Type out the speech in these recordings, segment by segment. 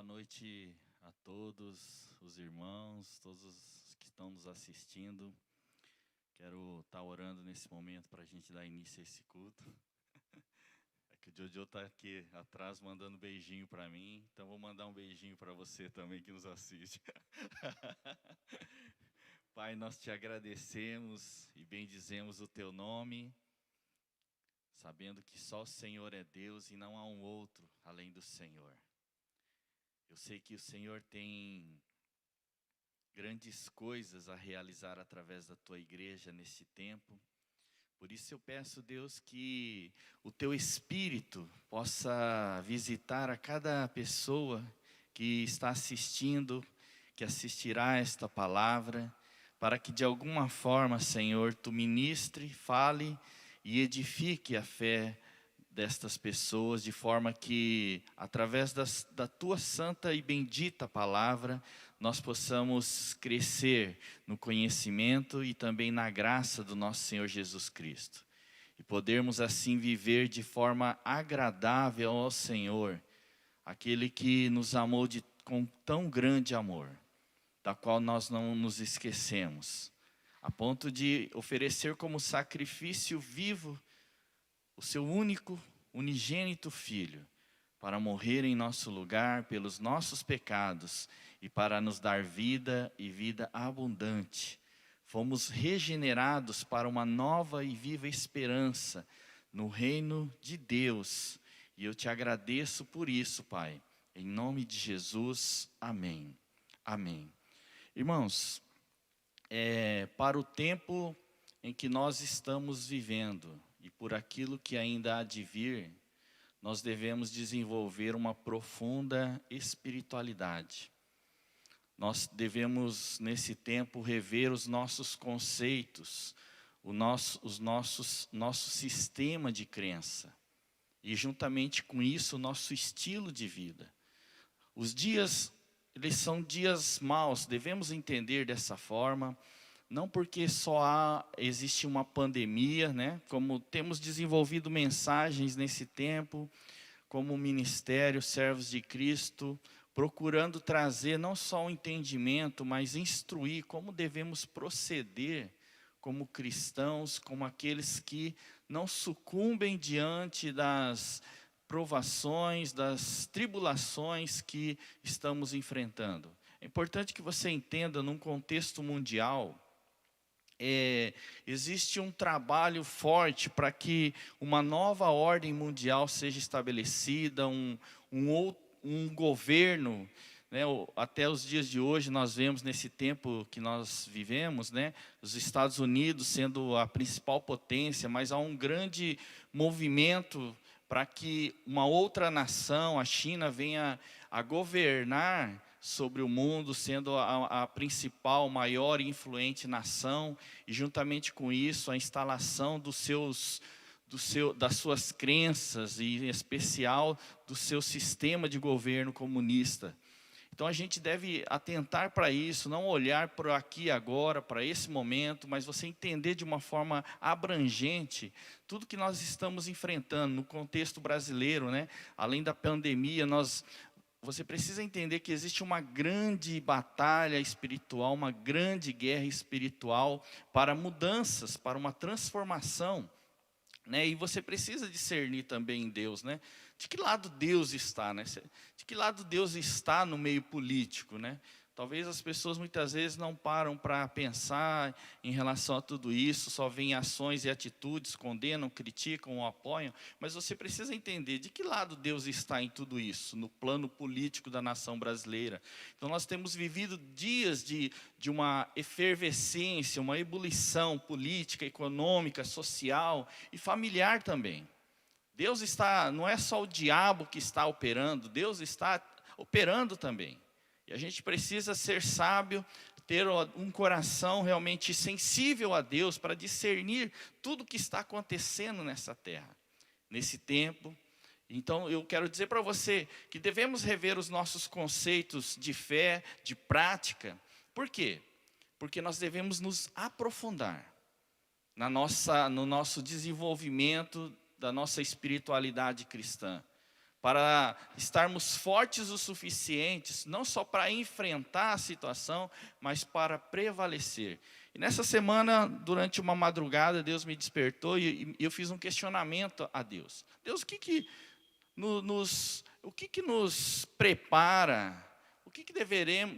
noite a todos os irmãos, todos os que estão nos assistindo. Quero estar orando nesse momento para a gente dar início a esse culto. É que o Jojo está aqui atrás mandando beijinho para mim, então vou mandar um beijinho para você também que nos assiste. Pai, nós te agradecemos e bendizemos o teu nome, sabendo que só o Senhor é Deus e não há um outro além do Senhor. Eu sei que o Senhor tem grandes coisas a realizar através da tua igreja nesse tempo. Por isso eu peço, Deus, que o teu Espírito possa visitar a cada pessoa que está assistindo, que assistirá a esta palavra, para que de alguma forma, Senhor, tu ministre, fale e edifique a fé destas pessoas, de forma que, através da tua santa e bendita palavra, nós possamos crescer no conhecimento e também na graça do nosso Senhor Jesus Cristo. E podermos assim viver de forma agradável ao Senhor, aquele que nos amou com tão grande amor, da qual nós não nos esquecemos, a ponto de oferecer como sacrifício vivo o seu único, unigênito Filho, para morrer em nosso lugar pelos nossos pecados e para nos dar vida e vida abundante. Fomos regenerados para uma nova e viva esperança no reino de Deus. E eu te agradeço por isso, Pai. Em nome de Jesus, amém. Amém. Irmãos, para o tempo em que nós estamos vivendo, e por aquilo que ainda há de vir, nós devemos desenvolver uma profunda espiritualidade. Nós devemos, nesse tempo, rever os nossos conceitos, nosso sistema de crença. E, juntamente com isso, o nosso estilo de vida. Os dias, eles são dias maus, devemos entender dessa forma. Não porque existe uma pandemia, né? Como temos desenvolvido mensagens nesse tempo, como ministério, servos de Cristo, procurando trazer não só o entendimento, mas instruir como devemos proceder como cristãos, como aqueles que não sucumbem diante das provações, das tribulações que estamos enfrentando. É importante que você entenda, num contexto mundial, existe um trabalho forte para que uma nova ordem mundial seja estabelecida, um governo, né? Até os dias de hoje nós vemos nesse tempo que nós vivemos, né? Os Estados Unidos sendo a principal potência, mas há um grande movimento para que uma outra nação, a China, venha a governar sobre o mundo, sendo a principal, maior e influente nação, e juntamente com isso a instalação das suas crenças, e em especial do seu sistema de governo comunista. Então a gente deve atentar para isso, não olhar para aqui e agora, para esse momento, mas você entender de uma forma abrangente tudo que nós estamos enfrentando no contexto brasileiro, né? Além da pandemia, você precisa entender que existe uma grande batalha espiritual, uma grande guerra espiritual para mudanças, para uma transformação, né? E você precisa discernir também em Deus, né? De que lado Deus está, né? De que lado Deus está no meio político, né? Talvez as pessoas muitas vezes não param para pensar em relação a tudo isso, só veem ações e atitudes, condenam, criticam ou apoiam, mas você precisa entender de que lado Deus está em tudo isso, no plano político da nação brasileira. Então nós temos vivido dias de uma efervescência, uma ebulição política, econômica, social e familiar também. Deus está, não é só o diabo que está operando, Deus está operando também. E a gente precisa ser sábio, ter um coração realmente sensível a Deus para discernir tudo o que está acontecendo nessa terra, nesse tempo. Então eu quero dizer para você que devemos rever os nossos conceitos de fé, de prática. Por quê? Porque nós devemos nos aprofundar no nosso desenvolvimento da nossa espiritualidade cristã, para estarmos fortes o suficientes, não só para enfrentar a situação, mas para prevalecer. E nessa semana, durante uma madrugada, Deus me despertou e eu fiz um questionamento a Deus. Deus, o que nos prepara, o que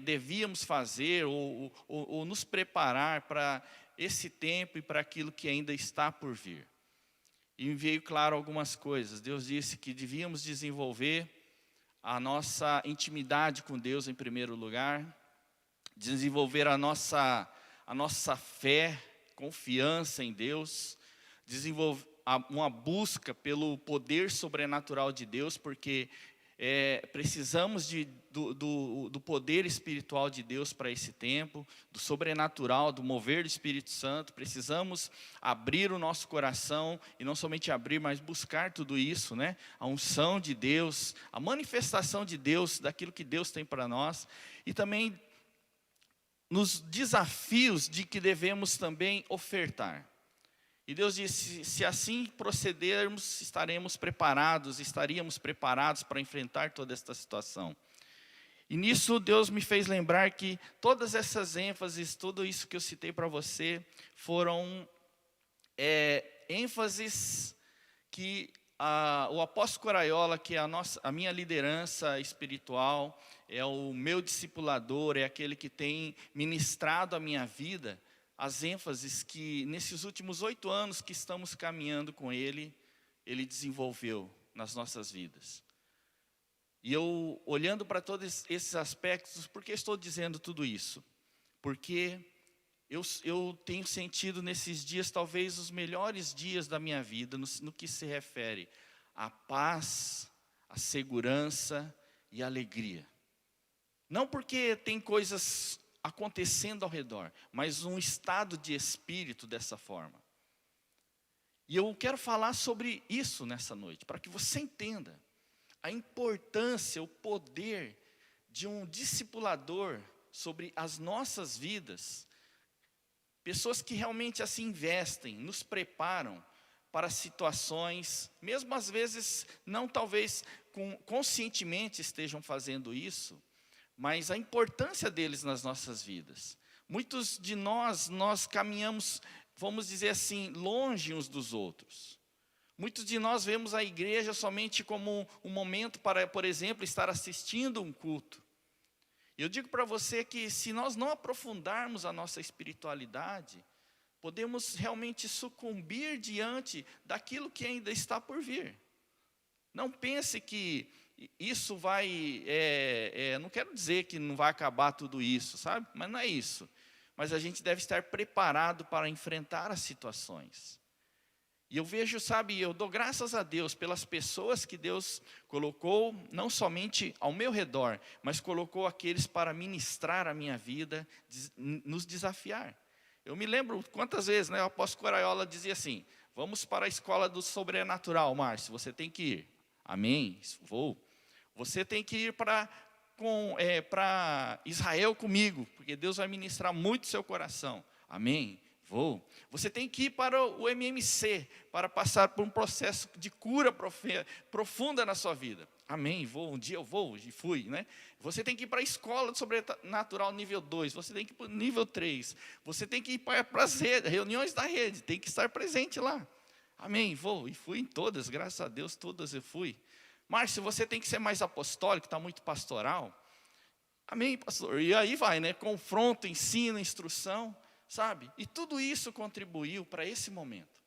devíamos fazer ou nos preparar para esse tempo e para aquilo que ainda está por vir? E me veio claro algumas coisas. Deus disse que devíamos desenvolver a nossa intimidade com Deus em primeiro lugar, desenvolver a nossa fé, confiança em Deus, desenvolver uma busca pelo poder sobrenatural de Deus, porque precisamos do poder espiritual de Deus para esse tempo, do sobrenatural, do mover do Espírito Santo. Precisamos abrir o nosso coração, e não somente abrir, mas buscar tudo isso, né? A unção de Deus, a manifestação de Deus, daquilo que Deus tem para nós, e também nos desafios de que devemos também ofertar. E Deus disse, se assim procedermos, estaríamos preparados para enfrentar toda esta situação. E nisso Deus me fez lembrar que todas essas ênfases, tudo isso que eu citei para você, foram ênfases que o apóstolo Coraiola, que é a minha liderança espiritual, é o meu discipulador, é aquele que tem ministrado a minha vida, as ênfases que nesses últimos 8 anos que estamos caminhando com Ele desenvolveu nas nossas vidas. E eu, olhando para todos esses aspectos, por que estou dizendo tudo isso? Porque eu tenho sentido nesses dias, talvez os melhores dias da minha vida, no que se refere à paz, à segurança e à alegria. Não porque tem coisas acontecendo ao redor, mas um estado de espírito dessa forma. E eu quero falar sobre isso nessa noite, para que você entenda a importância, o poder de um discipulador sobre as nossas vidas. Pessoas que realmente assim investem, nos preparam para situações, mesmo às vezes, não talvez conscientemente estejam fazendo isso, mas a importância deles nas nossas vidas. Muitos de nós caminhamos, vamos dizer assim, longe uns dos outros. Muitos de nós vemos a igreja somente como um momento para, por exemplo, estar assistindo um culto. Eu digo para você que se nós não aprofundarmos a nossa espiritualidade, podemos realmente sucumbir diante daquilo que ainda está por vir. Não pense que isso vai, não quero dizer que não vai acabar tudo isso, sabe? Mas não é isso. Mas a gente deve estar preparado para enfrentar as situações. E eu vejo, sabe, eu dou graças a Deus pelas pessoas que Deus colocou, não somente ao meu redor, mas colocou aqueles para ministrar a minha vida, nos desafiar. Eu me lembro quantas vezes, né, o apóstolo Coraiola dizia assim, vamos para a escola do sobrenatural, Márcio, você tem que ir. Amém, vou. Você tem que ir para Israel comigo, porque Deus vai ministrar muito seu coração. Amém, vou. Você tem que ir para o MMC, para passar por um processo de cura profunda na sua vida. Amém, vou. Um dia eu vou, e fui, né? Você tem que ir para a escola do sobrenatural nível 2, você tem que ir para o nível 3. Você tem que ir para as reuniões da rede, tem que estar presente lá. Amém, vou. E fui em todas, graças a Deus, todas eu fui. Márcio, você tem que ser mais apostólico, está muito pastoral. Amém, pastor. E aí vai, né? Confronto, ensino, instrução, sabe? E tudo isso contribuiu para esse momento.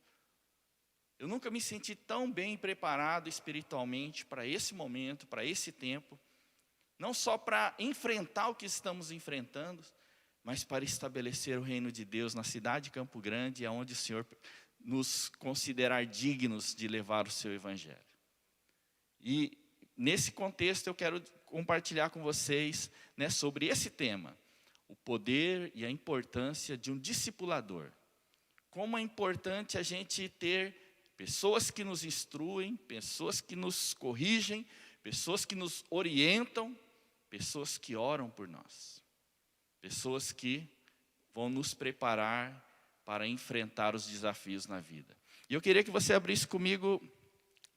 Eu nunca me senti tão bem preparado espiritualmente para esse momento, para esse tempo. Não só para enfrentar o que estamos enfrentando, mas para estabelecer o reino de Deus na cidade de Campo Grande, aonde o Senhor nos considerar dignos de levar o seu evangelho. E nesse contexto eu quero compartilhar com vocês, né, sobre esse tema, o poder e a importância de um discipulador. Como é importante a gente ter pessoas que nos instruem, pessoas que nos corrigem, pessoas que nos orientam, pessoas que oram por nós, pessoas que vão nos preparar para enfrentar os desafios na vida. E eu queria que você abrisse comigo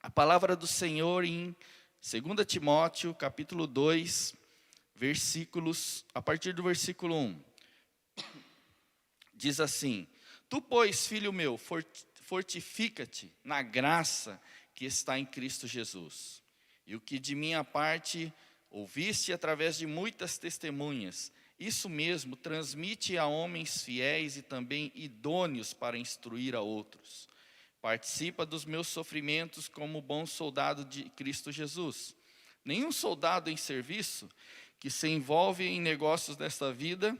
a palavra do Senhor em 2 Timóteo, capítulo 2, a partir do versículo 1. Diz assim: Tu, pois, filho meu, fortifica-te na graça que está em Cristo Jesus. E o que de minha parte ouviste através de muitas testemunhas, isso mesmo transmite a homens fiéis e também idôneos para instruir a outros. Participa dos meus sofrimentos como bom soldado de Cristo Jesus. Nenhum soldado em serviço que se envolve em negócios desta vida,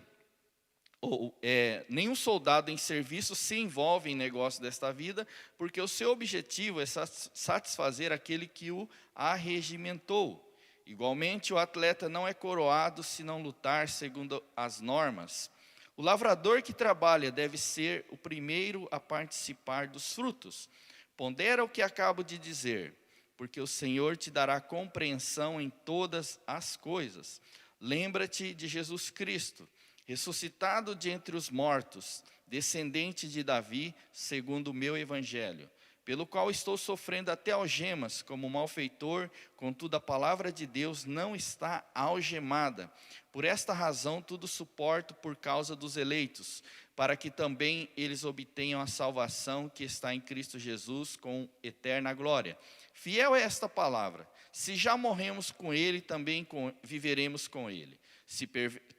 nenhum soldado em serviço se envolve em negócios desta vida, porque o seu objetivo é satisfazer aquele que o arregimentou. Igualmente, o atleta não é coroado se não lutar segundo as normas. O lavrador que trabalha deve ser o primeiro a participar dos frutos. Pondera o que acabo de dizer, porque o Senhor te dará compreensão em todas as coisas. Lembra-te de Jesus Cristo, ressuscitado de entre os mortos, descendente de Davi, segundo o meu evangelho, pelo qual estou sofrendo até algemas como malfeitor, contudo a palavra de Deus não está algemada. Por esta razão tudo suporto por causa dos eleitos, para que também eles obtenham a salvação que está em Cristo Jesus com eterna glória. Fiel é esta palavra: se já morremos com ele, também viveremos com ele. Se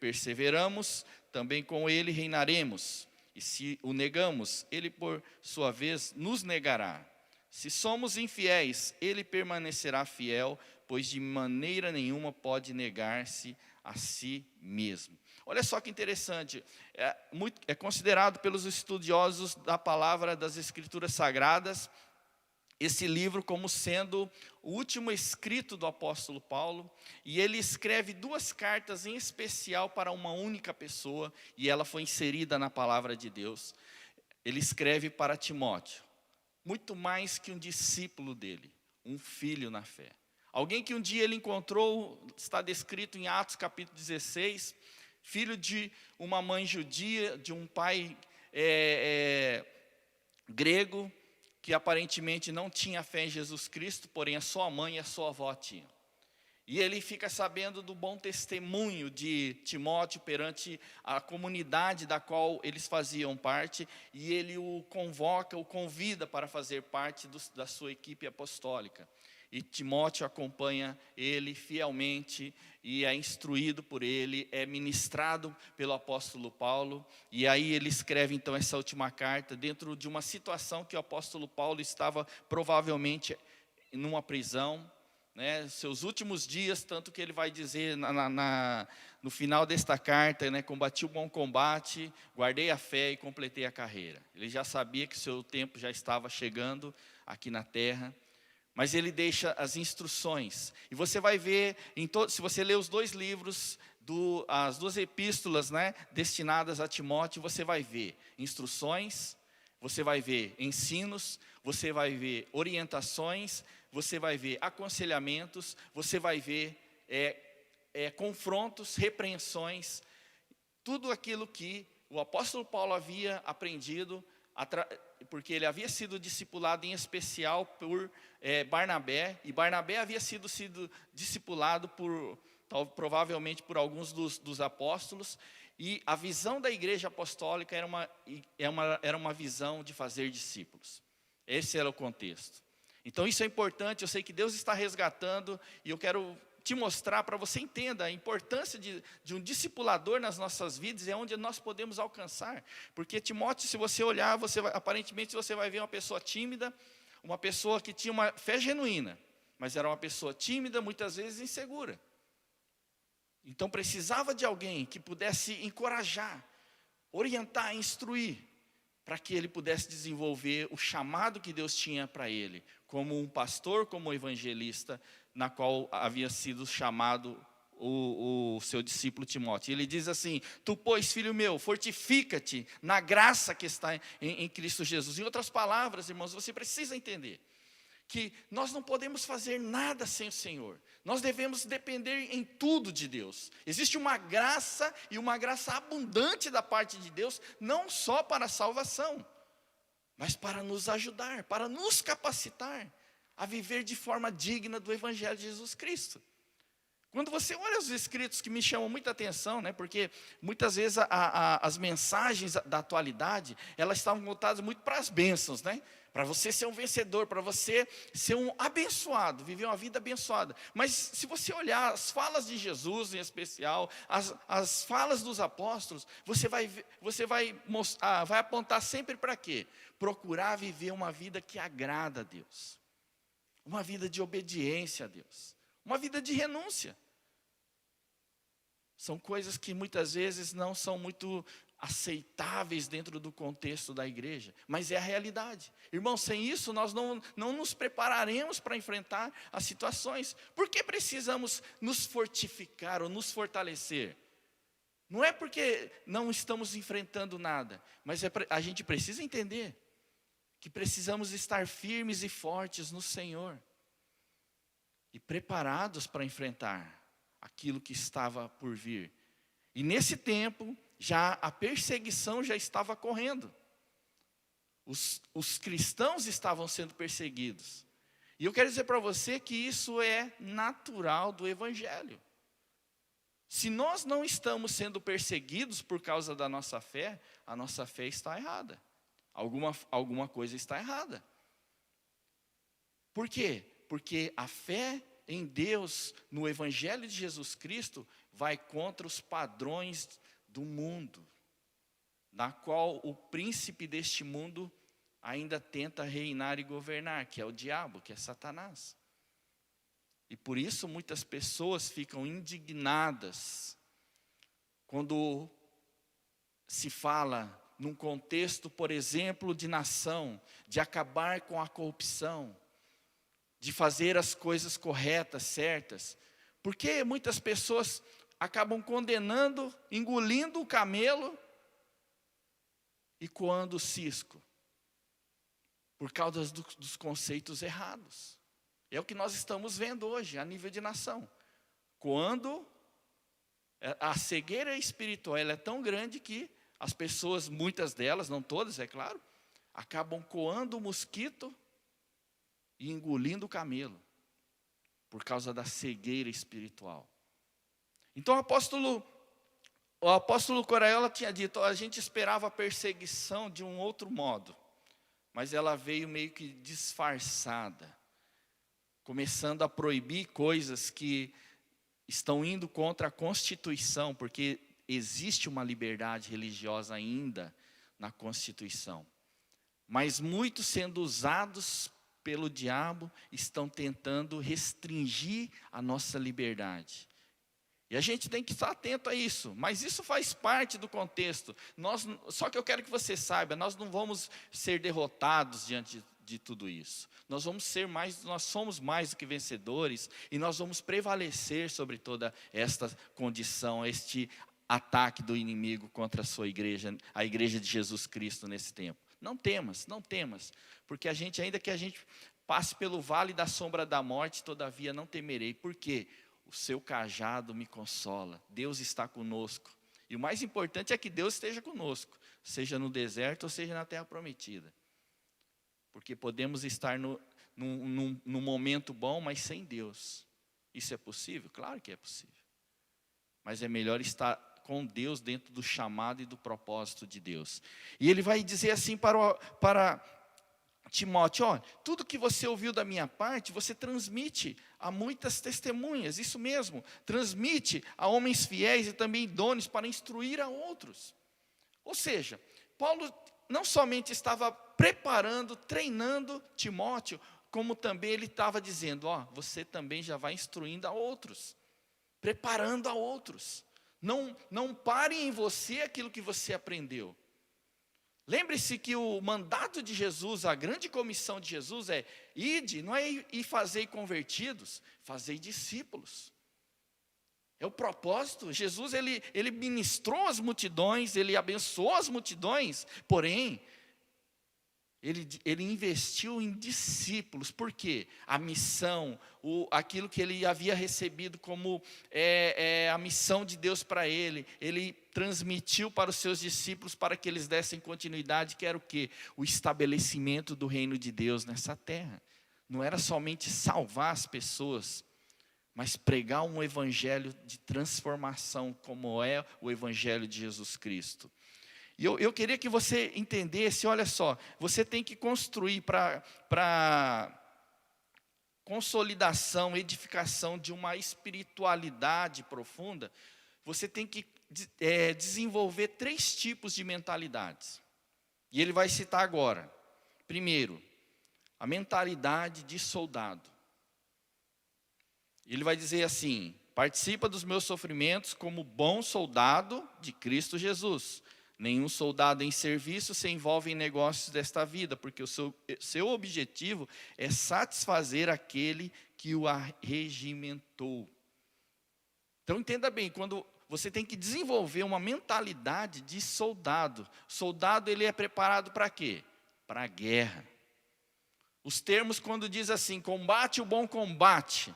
perseveramos, também com ele reinaremos. E se o negamos, ele por sua vez nos negará. Se somos infiéis, ele permanecerá fiel, pois de maneira nenhuma pode negar-se a si mesmo. Olha só que interessante, é considerado pelos estudiosos da palavra das Escrituras Sagradas, esse livro como sendo o último escrito do apóstolo Paulo, e ele escreve 2 cartas em especial para uma única pessoa, e ela foi inserida na palavra de Deus. Ele escreve para Timóteo, muito mais que um discípulo dele, um filho na fé. Alguém que um dia ele encontrou, está descrito em Atos capítulo 16, filho de uma mãe judia, de um pai grego, que aparentemente não tinha fé em Jesus Cristo, porém a sua mãe e a sua avó tinham. E ele fica sabendo do bom testemunho de Timóteo perante a comunidade da qual eles faziam parte, e ele o convoca, o convida para fazer parte da sua equipe apostólica. E Timóteo acompanha ele fielmente e é instruído por ele, é ministrado pelo apóstolo Paulo. E aí ele escreve então essa última carta dentro de uma situação que o apóstolo Paulo estava provavelmente numa prisão, né, seus últimos dias, tanto que ele vai dizer no final desta carta, né, combati o bom combate, guardei a fé e completei a carreira. Ele já sabia que o seu tempo já estava chegando aqui na terra. Mas ele deixa as instruções. E você vai ver, se você ler os 2 livros, as 2 epístolas, né, destinadas a Timóteo, você vai ver instruções, você vai ver ensinos, você vai ver orientações, você vai ver aconselhamentos, você vai ver confrontos, repreensões, tudo aquilo que o apóstolo Paulo havia aprendido, porque ele havia sido discipulado em especial por Barnabé, e Barnabé havia sido discipulado provavelmente por alguns dos apóstolos, e a visão da igreja apostólica era uma visão de fazer discípulos. Esse era o contexto. Então isso é importante, eu sei que Deus está resgatando, e eu quero te mostrar para você entenda a importância de um discipulador nas nossas vidas, é onde nós podemos alcançar. Porque Timóteo, se você olhar, aparentemente você vai ver uma pessoa tímida, uma pessoa que tinha uma fé genuína, mas era uma pessoa tímida, muitas vezes insegura. Então precisava de alguém que pudesse encorajar, orientar, instruir, para que ele pudesse desenvolver o chamado que Deus tinha para ele, como um pastor, como um evangelista, na qual havia sido chamado o seu discípulo Timóteo. Ele diz assim: tu, pois, filho meu, fortifica-te na graça que está em Cristo Jesus. Em outras palavras, irmãos, você precisa entender que nós não podemos fazer nada sem o Senhor. Nós devemos depender em tudo de Deus. Existe uma graça, e uma graça abundante da parte de Deus, não só para a salvação, mas para nos ajudar, para nos capacitar a viver de forma digna do Evangelho de Jesus Cristo. Quando você olha os escritos que me chamam muita atenção, né, porque muitas vezes as mensagens da atualidade, elas estavam voltadas muito para as bênçãos, né? Para você ser um vencedor, para você ser um abençoado, viver uma vida abençoada. Mas se você olhar as falas de Jesus em especial, as falas dos apóstolos, você vai apontar sempre para quê? Procurar viver uma vida que agrada a Deus. Uma vida de obediência a Deus. Uma vida de renúncia. São coisas que muitas vezes não são muito aceitáveis dentro do contexto da igreja, mas é a realidade. Irmãos, sem isso nós não nos prepararemos para enfrentar as situações. Por que precisamos nos fortificar ou nos fortalecer? Não é porque não estamos enfrentando nada, mas a gente precisa entender que precisamos estar firmes e fortes no Senhor e preparados para enfrentar aquilo que estava por vir. E nesse tempo, a perseguição já estava correndo. Os cristãos estavam sendo perseguidos. E eu quero dizer para você que isso é natural do Evangelho. Se nós não estamos sendo perseguidos por causa da nossa fé, a nossa fé está errada. Alguma coisa está errada. Por quê? Porque a fé em Deus, no Evangelho de Jesus Cristo, vai contra os padrões do mundo, na qual o príncipe deste mundo ainda tenta reinar e governar, que é o diabo, que é Satanás. E por isso muitas pessoas ficam indignadas quando se fala num contexto, por exemplo, de nação, de acabar com a corrupção, de fazer as coisas corretas, certas. Porque muitas pessoas acabam condenando, engolindo o camelo e coando o cisco, por causa dos conceitos errados. É o que nós estamos vendo hoje, a nível de nação. Quando a cegueira espiritual ela é tão grande que as pessoas, muitas delas, não todas, é claro, acabam coando o mosquito e engolindo o camelo, por causa da cegueira espiritual. Então o apóstolo Coraiola tinha dito, a gente esperava a perseguição de um outro modo, mas ela veio meio que disfarçada, começando a proibir coisas que estão indo contra a Constituição, porque existe uma liberdade religiosa ainda na Constituição. Mas muitos sendo usados pelo diabo estão tentando restringir a nossa liberdade. E a gente tem que estar atento a isso, mas isso faz parte do contexto. Só que eu quero que você saiba, nós não vamos ser derrotados diante de tudo isso. Nós somos mais do que vencedores e nós vamos prevalecer sobre toda esta condição, este ataque do inimigo contra a sua igreja, a igreja de Jesus Cristo nesse tempo. Não temas, porque ainda que a gente passe pelo vale da sombra da morte, todavia não temerei. Por quê? O seu cajado me consola, Deus está conosco. E o mais importante é que Deus esteja conosco, seja no deserto ou seja na terra prometida. Porque podemos estar num momento bom, mas sem Deus. Isso é possível? Claro que é possível. Mas é melhor estar com Deus dentro do chamado e do propósito de Deus. E ele vai dizer assim para Timóteo, olha, tudo que você ouviu da minha parte, você transmite a muitas testemunhas, isso mesmo, transmite a homens fiéis e também idôneos para instruir a outros. Ou seja, Paulo não somente estava preparando, treinando Timóteo, como também ele estava dizendo, você também já vai instruindo a outros, preparando a outros. Não pare em você aquilo que você aprendeu. Lembre-se que o mandato de Jesus, a grande comissão de Jesus é ide, não é ir fazer convertidos, fazer discípulos. É o propósito. Jesus ele ministrou as multidões, ele abençoou as multidões, porém ele investiu em discípulos. Por quê? A missão, aquilo que ele havia recebido como a missão de Deus para ele transmitiu para os seus discípulos para que eles dessem continuidade, que era o quê? O estabelecimento do reino de Deus nessa terra. não era somente salvar as pessoas, mas pregar um evangelho de transformação, como é o evangelho de Jesus Cristo. E eu queria que você entendesse, olha só, você tem que construir para consolidação, edificação de uma espiritualidade profunda, você tem que desenvolver 3 tipos de mentalidades. E ele vai citar agora. Primeiro, a mentalidade de soldado. Ele vai dizer assim: participa dos meus sofrimentos como bom soldado de Cristo Jesus. Nenhum soldado em serviço se envolve em negócios desta vida, porque o seu objetivo é satisfazer aquele que o arregimentou. Então entenda bem, quando você tem que desenvolver uma mentalidade de soldado. Soldado, ele é preparado para quê? Para a guerra. Os termos, quando diz assim, combate o bom combate,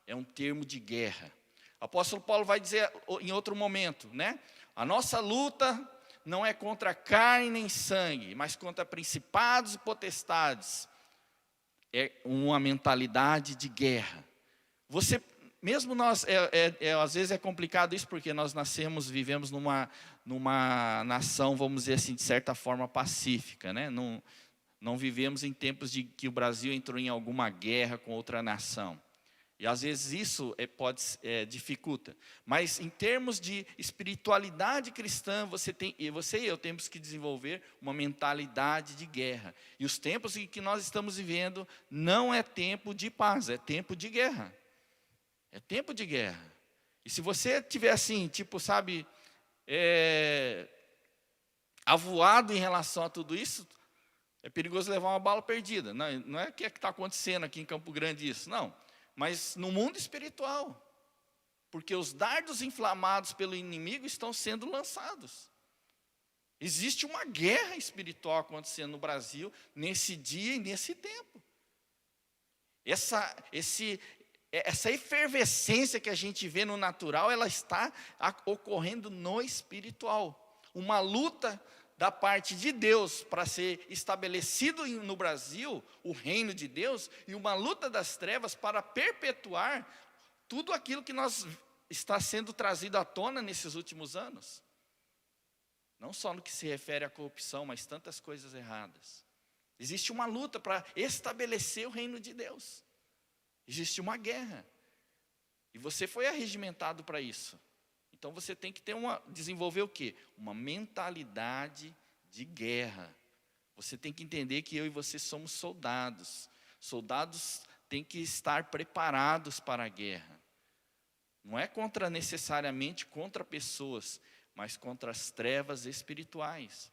é um termo de guerra. O apóstolo Paulo vai dizer em outro momento, né? A nossa luta não é contra carne nem sangue, mas contra principados e potestades. É uma mentalidade de guerra. Você, mesmo nós, às vezes é complicado isso, porque nós vivemos numa nação, vamos dizer assim, de certa forma pacífica, né? Não vivemos em tempos de que o Brasil entrou em alguma guerra com outra nação. E às vezes isso dificulta. Mas em termos de espiritualidade cristã, você e eu temos que desenvolver uma mentalidade de guerra. E os tempos em que nós estamos vivendo não é tempo de paz, é tempo de guerra. É tempo de guerra. E se você tiver assim, tipo, sabe, avoado em relação a tudo isso, é perigoso levar uma bala perdida. Não é o que está acontecendo aqui em Campo Grande isso, não. Mas no mundo espiritual, porque os dardos inflamados pelo inimigo estão sendo lançados. Existe uma guerra espiritual acontecendo no Brasil, nesse dia e nesse tempo. Essa efervescência que a gente vê no natural, ela está ocorrendo no espiritual. Uma luta da parte de Deus para ser estabelecido no Brasil o reino de Deus, e uma luta das trevas para perpetuar tudo aquilo que está sendo trazido à tona nesses últimos anos. Não só no que se refere à corrupção, mas tantas coisas erradas. Existe uma luta para estabelecer o reino de Deus. Existe uma guerra. E você foi arregimentado para isso. Então você tem que desenvolver o quê? Uma mentalidade de guerra. Você tem que entender que eu e você somos soldados. Soldados têm que estar preparados para a guerra. Não é necessariamente contra pessoas, mas contra as trevas espirituais.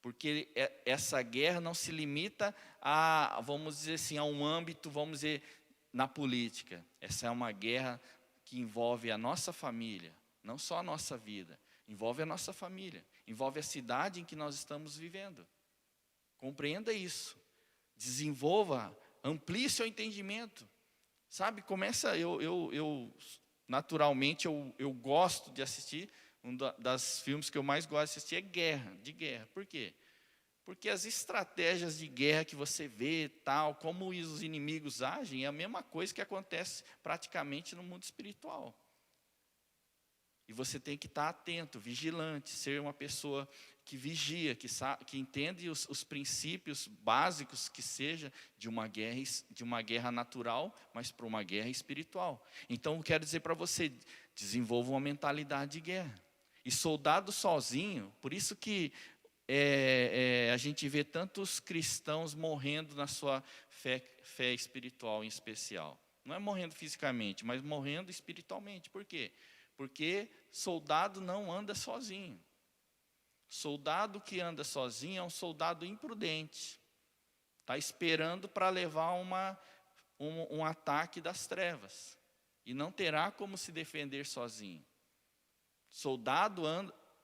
Porque essa guerra não se limita a, vamos dizer assim, a um âmbito, vamos dizer, na política. Essa é uma guerra que envolve a nossa família. Não só a nossa vida, envolve a nossa família, envolve a cidade em que nós estamos vivendo. Compreenda isso, desenvolva, amplie seu entendimento. Sabe, naturalmente, eu gosto de assistir, das filmes que eu mais gosto de assistir é de guerra. Por quê? Porque as estratégias de guerra que você vê, como os inimigos agem, é a mesma coisa que acontece praticamente no mundo espiritual. E você tem que estar atento, vigilante, ser uma pessoa que vigia, que entende os princípios básicos que seja de uma guerra natural, mas para uma guerra espiritual. Então, eu quero dizer para você, desenvolva uma mentalidade de guerra. E soldado sozinho, por isso que a gente vê tantos cristãos morrendo na sua fé espiritual em especial. Não é morrendo fisicamente, mas morrendo espiritualmente. Por quê? Porque soldado não anda sozinho. Soldado que anda sozinho é um soldado imprudente. Está esperando para levar um ataque das trevas. E não terá como se defender sozinho. Soldado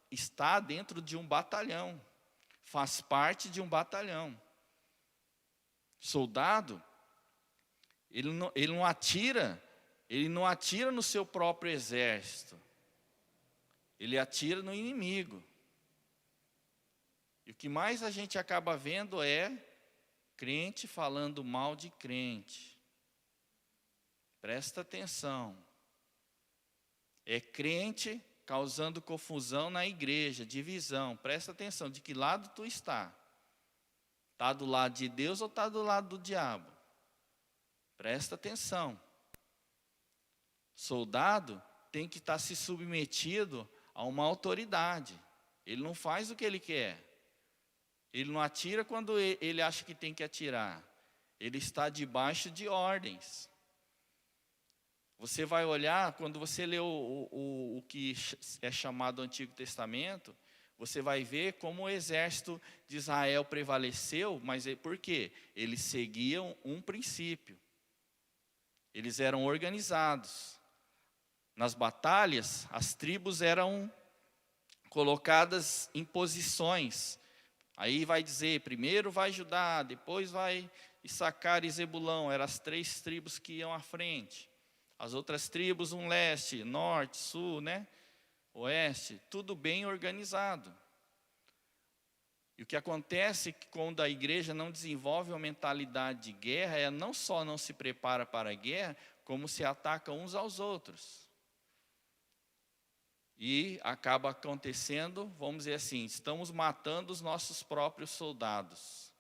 está dentro de um batalhão. Faz parte de um batalhão. Soldado, ele não atira no seu próprio exército. Ele atira no inimigo. E o que mais a gente acaba vendo é crente falando mal de crente. Presta atenção. É crente causando confusão na igreja, divisão. Presta atenção, de que lado tu está? Está do lado de Deus ou está do lado do diabo? Presta atenção. Soldado tem que estar se submetido a uma autoridade. Ele não faz o que ele quer. Ele não atira quando ele acha que tem que atirar. Ele está debaixo de ordens. Você vai olhar, quando você lê o que é chamado Antigo Testamento, você vai ver como o exército de Israel prevaleceu, mas por quê? Eles seguiam um princípio. Eles eram organizados. Nas batalhas, as tribos eram colocadas em posições. Aí vai dizer, primeiro vai Judá, depois vai Issacar e Zebulão. Eram as 3 tribos que iam à frente. As outras tribos, um leste, norte, sul, oeste, tudo bem organizado. E o que acontece quando a igreja não desenvolve uma mentalidade de guerra, é não só não se prepara para a guerra, como se ataca uns aos outros. E acaba acontecendo, vamos dizer assim, estamos matando os nossos próprios soldados.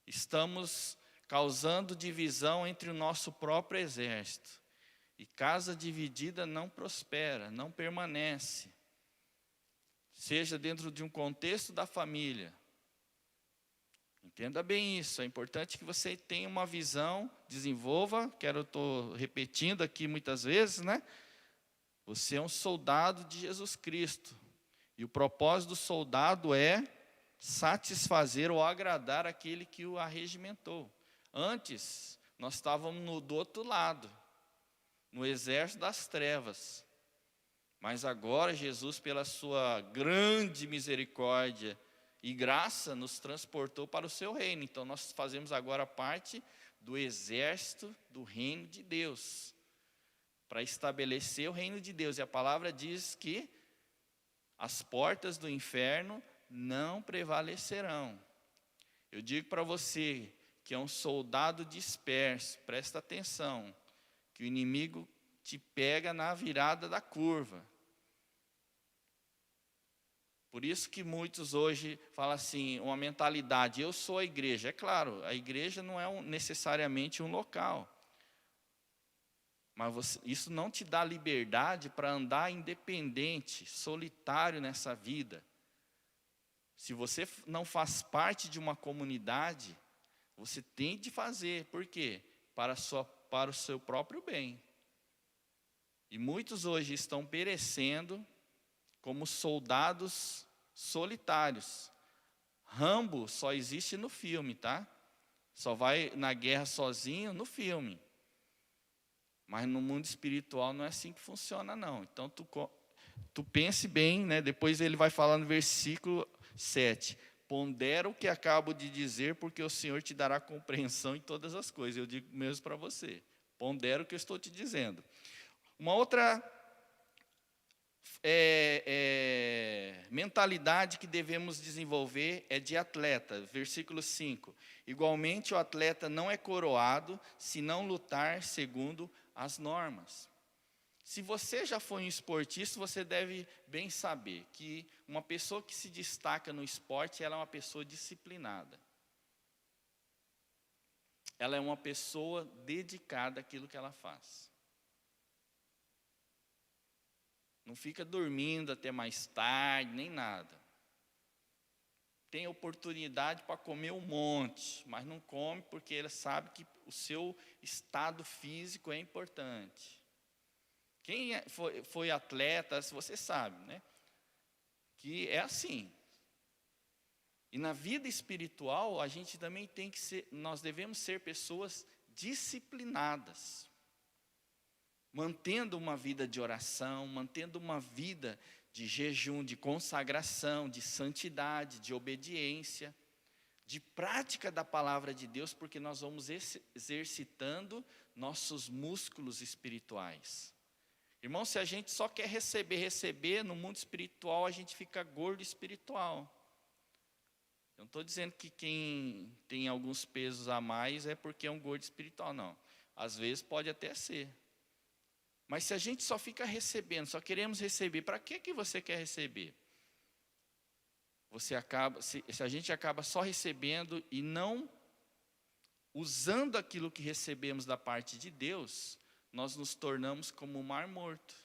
Estamos causando divisão entre o nosso próprio exército. E casa dividida não prospera, não permanece. Seja dentro de um contexto da família. Entenda bem isso, é importante que você tenha uma visão, desenvolva, estou repetindo aqui muitas vezes, Você é um soldado de Jesus Cristo. E o propósito do soldado é satisfazer ou agradar aquele que o arregimentou. Antes, nós estávamos do outro lado, no exército das trevas. Mas agora Jesus, pela sua grande misericórdia e graça, nos transportou para o seu reino. Então nós fazemos agora parte do exército do reino de Deus, para estabelecer o reino de Deus. E a palavra diz que as portas do inferno não prevalecerão. Eu digo para você que é um soldado disperso, presta atenção, que o inimigo te pega na virada da curva. Por isso que muitos hoje falam assim, uma mentalidade, eu sou a igreja. É claro, a igreja não é necessariamente um local. Mas isso não te dá liberdade para andar independente, solitário nessa vida. Se você não faz parte de uma comunidade, você tem de fazer. Por quê? Para o seu próprio bem. E muitos hoje estão perecendo como soldados solitários. Rambo só existe no filme, tá? Só vai na guerra sozinho no filme. Mas no mundo espiritual não é assim que funciona, não. Então tu pense bem, Depois ele vai falar no versículo 7. Pondera o que acabo de dizer, porque o Senhor te dará compreensão em todas as coisas. Eu digo mesmo para você. Pondera o que eu estou te dizendo. Uma outra mentalidade que devemos desenvolver é de atleta. Versículo 5. Igualmente o atleta não é coroado se não lutar segundo as normas. Se você já foi um esportista, você deve bem saber que uma pessoa que se destaca no esporte, ela é uma pessoa disciplinada. Ela é uma pessoa dedicada àquilo que ela faz. Não fica dormindo até mais tarde, nem nada. Tem oportunidade para comer um monte, mas não come porque ele sabe que o seu estado físico é importante. Quem foi atleta, você sabe, que é assim. E na vida espiritual, a gente também nós devemos ser pessoas disciplinadas. Mantendo uma vida de oração, mantendo uma vida de jejum, de consagração, de santidade, de obediência, de prática da palavra de Deus, porque nós vamos exercitando nossos músculos espirituais. Irmão, se a gente só quer receber, no mundo espiritual, a gente fica gordo espiritual. Eu não estou dizendo que quem tem alguns pesos a mais é porque é um gordo espiritual, não. Às vezes pode até ser. Mas se a gente só fica recebendo, só queremos receber, para que você quer receber? Se a gente acaba só recebendo e não usando aquilo que recebemos da parte de Deus, nós nos tornamos como um mar morto.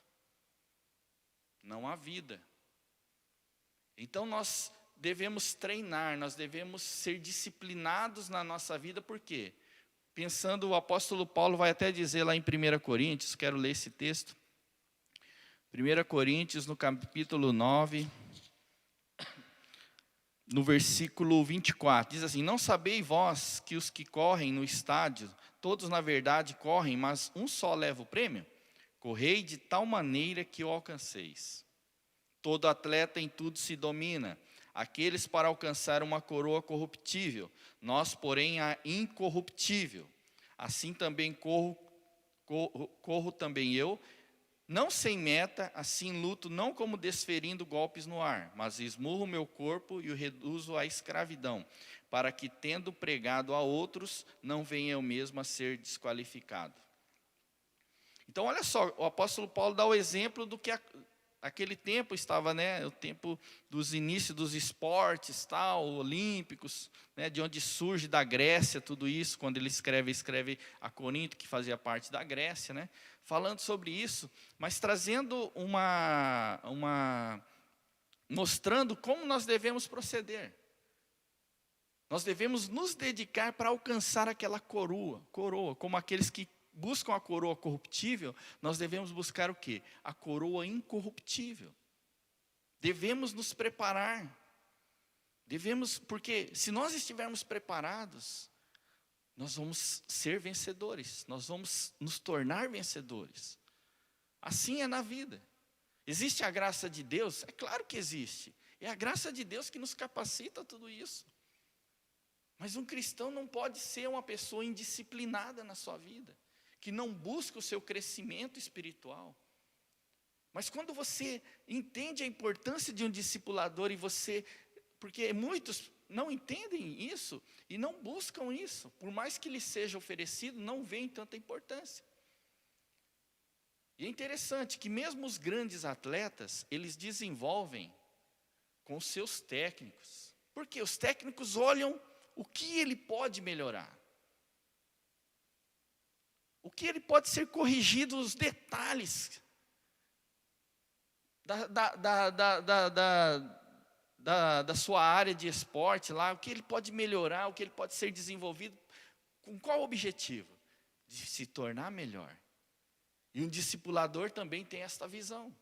Não há vida. Então nós devemos treinar, nós devemos ser disciplinados na nossa vida, por quê? Pensando, o apóstolo Paulo vai até dizer lá em 1 Coríntios, quero ler esse texto. 1 Coríntios, no capítulo 9, no versículo 24, diz assim: não sabeis vós que os que correm no estádio, todos na verdade correm, mas um só leva o prêmio? Correi de tal maneira que o alcanceis. Todo atleta em tudo se domina, aqueles para alcançar uma coroa corruptível, nós, porém, a incorruptível. Assim também corro também eu, não sem meta, assim luto, não como desferindo golpes no ar, mas esmurro meu corpo e o reduzo à escravidão, para que, tendo pregado a outros, não venha eu mesmo a ser desqualificado. Então, olha só, o apóstolo Paulo dá o exemplo do que aquele tempo estava, né, o tempo dos inícios dos esportes, tal, olímpicos, né, de onde surge da Grécia tudo isso, quando ele escreve a Corinto, que fazia parte da Grécia, né, falando sobre isso, mas trazendo mostrando como nós devemos proceder. Nós devemos nos dedicar para alcançar aquela coroa, como aqueles que buscam a coroa corruptível, nós devemos buscar o quê? A coroa incorruptível. Devemos nos preparar. Porque se nós estivermos preparados, nós vamos ser vencedores, nós vamos nos tornar vencedores. Assim é na vida. Existe a graça de Deus? É claro que existe. É a graça de Deus que nos capacita a tudo isso. Mas um cristão não pode ser uma pessoa indisciplinada na sua vida, que não busca o seu crescimento espiritual. Mas quando você entende a importância de um discipulador porque muitos não entendem isso e não buscam isso, por mais que lhes seja oferecido, não veem tanta importância. E é interessante que mesmo os grandes atletas, eles desenvolvem com os seus técnicos, porque os técnicos olham o que ele pode melhorar. O que ele pode ser corrigido, os detalhes da sua área de esporte lá, o que ele pode melhorar, o que ele pode ser desenvolvido, com qual objetivo? De se tornar melhor. E um discipulador também tem esta visão.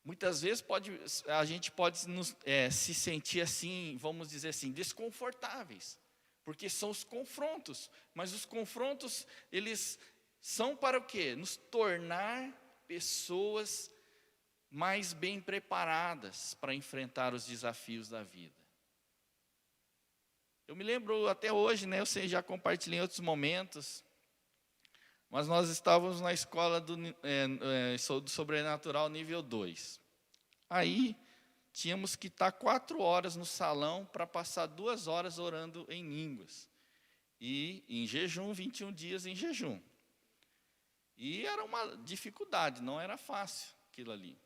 Muitas vezes a gente pode se sentir assim, vamos dizer assim, desconfortáveis. Porque são os confrontos, mas os confrontos, eles são para o quê? Nos tornar pessoas mais bem preparadas para enfrentar os desafios da vida. Eu me lembro até hoje, né, eu já compartilhei em outros momentos, mas nós estávamos na escola do Sobrenatural nível 2. Aí, tínhamos que estar 4 horas no salão para passar 2 horas orando em línguas. E em jejum, 21 dias em jejum. E era uma dificuldade, não era fácil aquilo ali.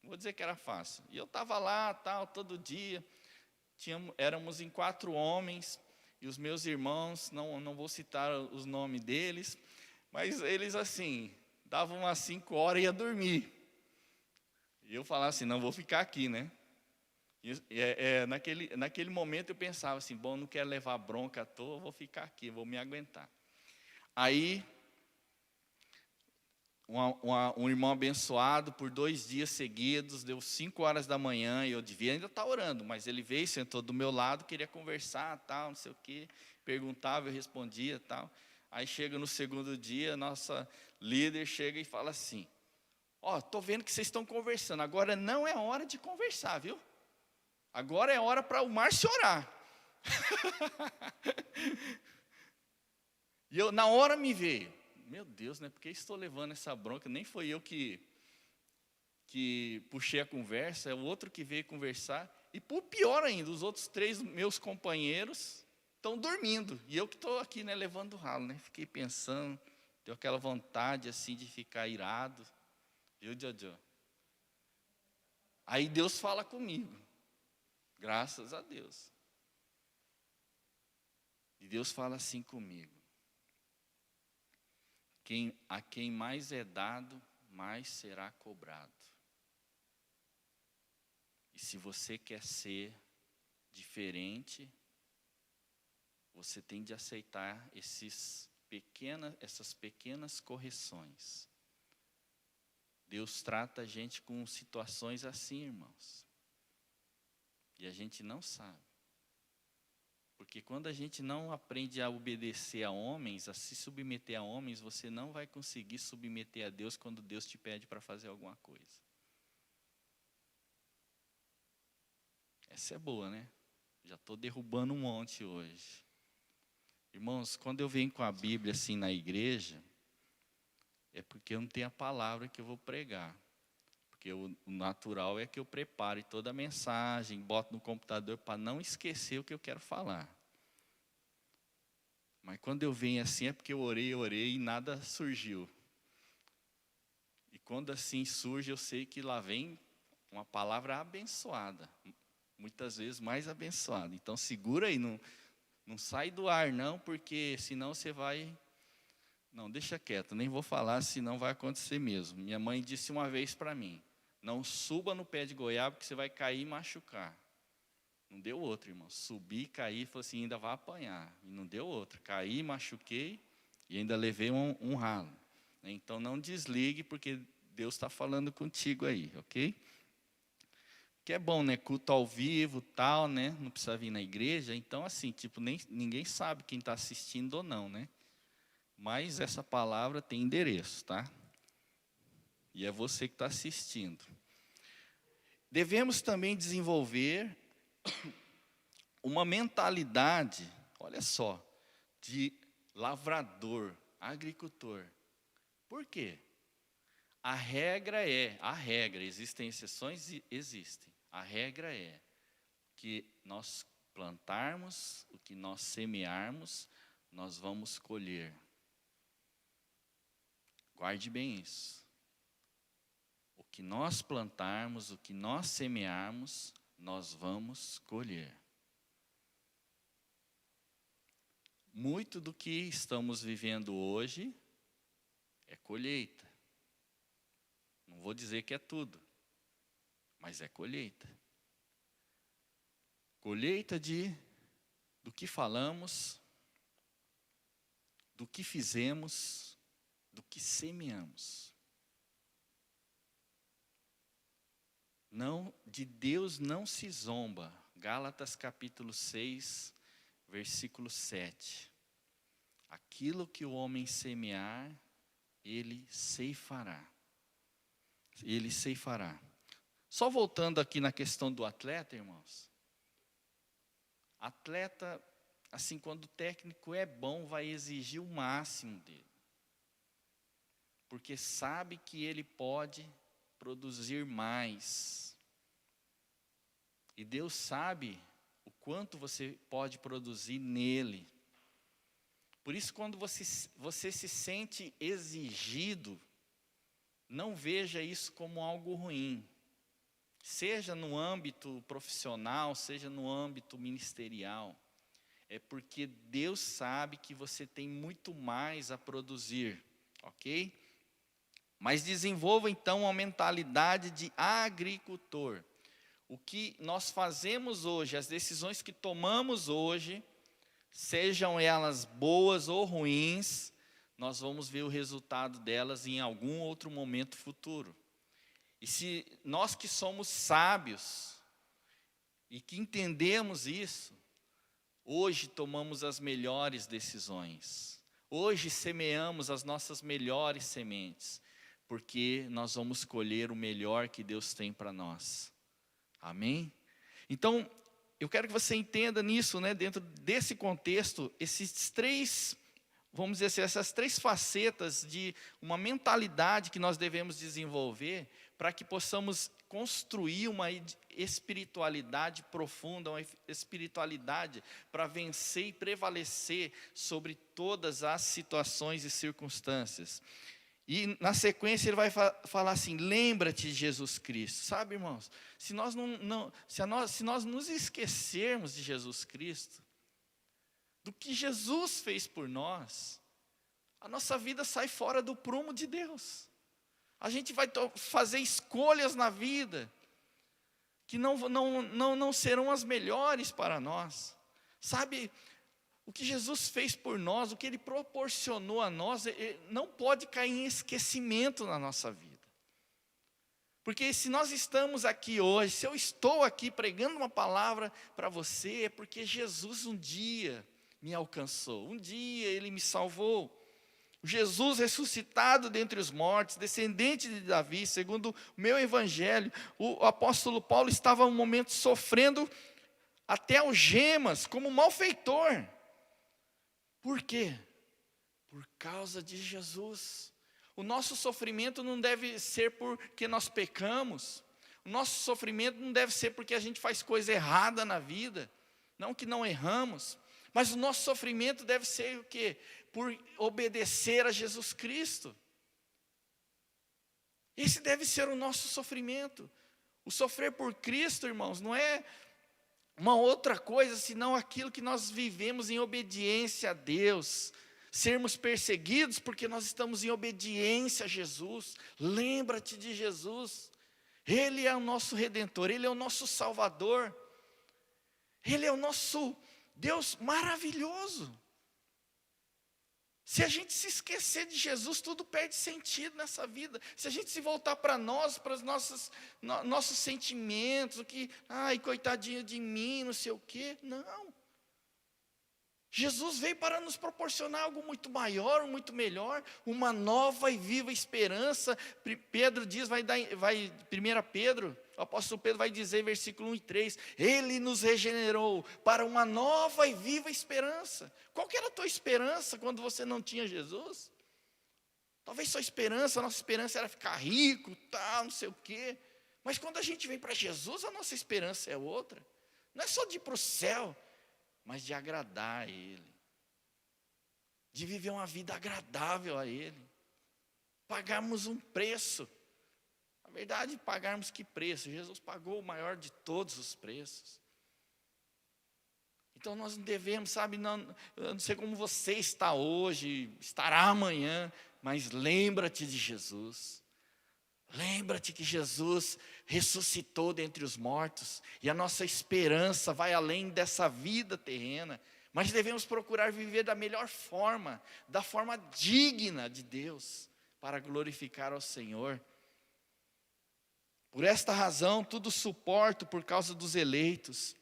Não vou dizer que era fácil. E eu estava lá, todo dia. Éramos em 4 homens, e os meus irmãos, não vou citar os nomes deles, mas eles assim, davam umas 5 horas e ia dormir. E eu falava assim, não vou ficar aqui, né? Naquele momento eu pensava assim, bom, não quero levar bronca à toa, vou ficar aqui, vou me aguentar. Aí, um irmão abençoado, por 2 dias seguidos, deu 5 horas da manhã, e eu devia ainda estar orando, mas ele veio, sentou do meu lado, queria conversar, tal, não sei o quê, perguntava, eu respondia, tal. Aí chega no segundo dia, nossa líder chega e fala assim, estou vendo que vocês estão conversando, agora não é hora de conversar, viu? Agora é hora para o Márcio orar. E na hora me veio, meu Deus, né? Por que estou levando essa bronca? Nem foi eu que puxei a conversa, é o outro que veio conversar. E por pior ainda, os outros 3 meus companheiros estão dormindo. E eu que estou aqui, né, levando o ralo, né? Fiquei pensando, deu aquela vontade assim de ficar irado. Viu, Jojo? Aí Deus fala comigo. Graças a Deus. E Deus fala assim comigo. A quem mais é dado, mais será cobrado. E se você quer ser diferente, você tem de aceitar essas pequenas correções. Deus trata a gente com situações assim, irmãos. E a gente não sabe. Porque quando a gente não aprende a obedecer a homens, a se submeter a homens, você não vai conseguir submeter a Deus quando Deus te pede para fazer alguma coisa. Essa é boa, né? Já estou derrubando um monte hoje. Irmãos, quando eu venho com a Bíblia assim na igreja, é porque eu não tenho a palavra que eu vou pregar. Porque o natural é que eu prepare toda a mensagem, boto no computador para não esquecer o que eu quero falar. Mas quando eu venho assim é porque eu orei e nada surgiu. E quando assim surge, eu sei que lá vem uma palavra abençoada. Muitas vezes mais abençoada. Então segura aí, não sai do ar não, porque senão você vai... Não, deixa quieto, nem vou falar, senão vai acontecer mesmo. Minha mãe disse uma vez para mim, não suba no pé de goiaba, porque você vai cair e machucar. Não deu outra, irmão. Subi, caí, falou assim, ainda vai apanhar. E não deu outra. Caí, machuquei e ainda levei um ralo. Então não desligue, porque Deus está falando contigo aí, ok? Que é bom, né? Culto ao vivo, tal, né? Não precisa vir na igreja. Então, assim, tipo, ninguém sabe quem está assistindo ou não, né? Mas essa palavra tem endereço, tá? E é você que está assistindo. Devemos também desenvolver uma mentalidade, olha só, de lavrador, agricultor. Por quê? A regra, existem exceções? Existem. A regra é que nós plantarmos, o que nós semearmos, nós vamos colher. Guarde bem isso. O que nós plantarmos, o que nós semearmos, nós vamos colher. Muito do que estamos vivendo hoje é colheita. Não vou dizer que é tudo, mas é colheita. Colheita do que falamos, do que fizemos, do que semeamos. Não, de Deus não se zomba. Gálatas capítulo 6, versículo 7. Aquilo que o homem semear, ele ceifará. Ele ceifará. Só voltando aqui na questão do atleta, irmãos. Atleta, assim, quando o técnico é bom, vai exigir o máximo dele. Porque sabe que ele pode produzir mais. E Deus sabe o quanto você pode produzir nele. Por isso, quando você se sente exigido, não veja isso como algo ruim. Seja no âmbito profissional, seja no âmbito ministerial. É porque Deus sabe que você tem muito mais a produzir, ok? Mas desenvolva então uma mentalidade de agricultor. O que nós fazemos hoje, as decisões que tomamos hoje, sejam elas boas ou ruins, nós vamos ver o resultado delas em algum outro momento futuro. E se nós que somos sábios e que entendemos isso, hoje tomamos as melhores decisões. Hoje semeamos as nossas melhores sementes, porque nós vamos colher o melhor que Deus tem para nós. Amém? Então, eu quero que você entenda nisso, né, dentro desse contexto, esses três, vamos dizer assim, essas três facetas de uma mentalidade que nós devemos desenvolver para que possamos construir uma espiritualidade profunda, uma espiritualidade para vencer e prevalecer sobre todas as situações e circunstâncias. E na sequência ele vai falar assim: lembra-te de Jesus Cristo. Sabe, irmãos, se nós nos esquecermos de Jesus Cristo, do que Jesus fez por nós, a nossa vida sai fora do prumo de Deus. A gente vai fazer escolhas na vida que não serão as melhores para nós. Sabe, o que Jesus fez por nós, o que Ele proporcionou a nós, não pode cair em esquecimento na nossa vida. Porque se nós estamos aqui hoje, se eu estou aqui pregando uma palavra para você, é porque Jesus um dia me alcançou, um dia Ele me salvou. Jesus ressuscitado dentre os mortos, descendente de Davi, segundo o meu evangelho, o apóstolo Paulo estava um momento sofrendo até algemas, como malfeitor. Por quê? Por causa de Jesus. O nosso sofrimento não deve ser porque nós pecamos. O nosso sofrimento não deve ser porque a gente faz coisa errada na vida. Não que não erramos. Mas o nosso sofrimento deve ser o quê? Por obedecer a Jesus Cristo. Esse deve ser o nosso sofrimento. O sofrer por Cristo, irmãos, não é uma outra coisa, senão aquilo que nós vivemos em obediência a Deus. Sermos perseguidos porque nós estamos em obediência a Jesus. Lembra-te de Jesus. Ele é o nosso Redentor, Ele é o nosso Salvador. Ele é o nosso Deus maravilhoso. Se a gente se esquecer de Jesus, tudo perde sentido nessa vida. Se a gente se voltar para nós, para os nossos sentimentos, o que, ai, coitadinho de mim, não sei o quê, não. Jesus veio para nos proporcionar algo muito maior, muito melhor, uma nova e viva esperança. Pedro diz, 1 Pedro, o apóstolo Pedro vai dizer, versículo 1 e 3, Ele nos regenerou para uma nova e viva esperança. Qual que era a tua esperança quando você não tinha Jesus? Talvez sua esperança, a nossa esperança era ficar rico, tal, não sei o quê. Mas quando a gente vem para Jesus, a nossa esperança é outra. Não é só de ir para o céu, mas de agradar a Ele, de viver uma vida agradável a Ele, pagarmos um preço. Na verdade, pagarmos que preço? Jesus pagou o maior de todos os preços. Então nós não devemos, sabe, eu não sei como você está hoje, estará amanhã, mas lembra-te de Jesus. Lembra-te que Jesus ressuscitou dentre os mortos, e a nossa esperança vai além dessa vida terrena, mas devemos procurar viver da melhor forma, da forma digna de Deus, para glorificar ao Senhor. Por esta razão, tudo suporto por causa dos eleitos,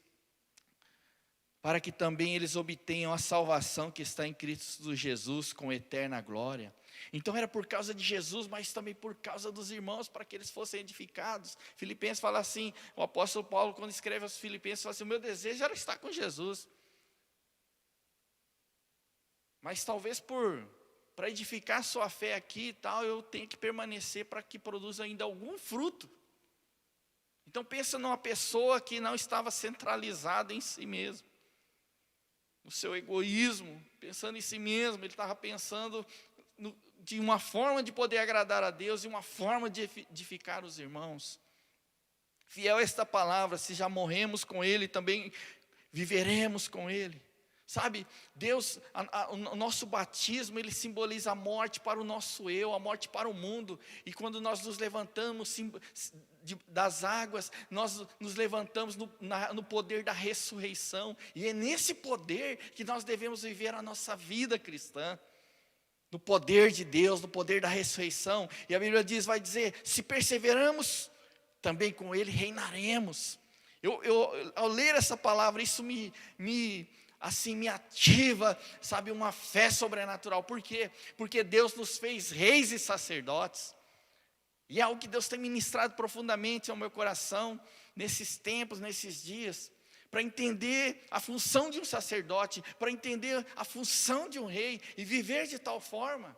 para que também eles obtenham a salvação que está em Cristo Jesus com eterna glória. Então era por causa de Jesus, mas também por causa dos irmãos, para que eles fossem edificados. Filipenses fala assim, o apóstolo Paulo, quando escreve aos Filipenses, fala assim, o meu desejo era estar com Jesus. Mas talvez para edificar a sua fé aqui e tal, eu tenho que permanecer para que produza ainda algum fruto. Então pensa numa pessoa que não estava centralizada em si mesmo, no seu egoísmo, pensando em si mesmo, ele estava pensando de uma forma de poder agradar a Deus e uma forma de edificar os irmãos. Fiel a esta palavra, se já morremos com Ele, também viveremos com Ele. Sabe, Deus, o nosso batismo, ele simboliza a morte para o nosso eu, a morte para o mundo. E quando nós nos levantamos das águas, nós nos levantamos no poder da ressurreição. E é nesse poder que nós devemos viver a nossa vida cristã. No poder de Deus, no poder da ressurreição. E a Bíblia vai dizer, se perseveramos, também com Ele reinaremos. Ao ler essa palavra, isso me ativa, sabe, uma fé sobrenatural. Por quê? Porque Deus nos fez reis e sacerdotes. E é algo que Deus tem ministrado profundamente ao meu coração, nesses tempos, nesses dias, para entender a função de um sacerdote, para entender a função de um rei, e viver de tal forma.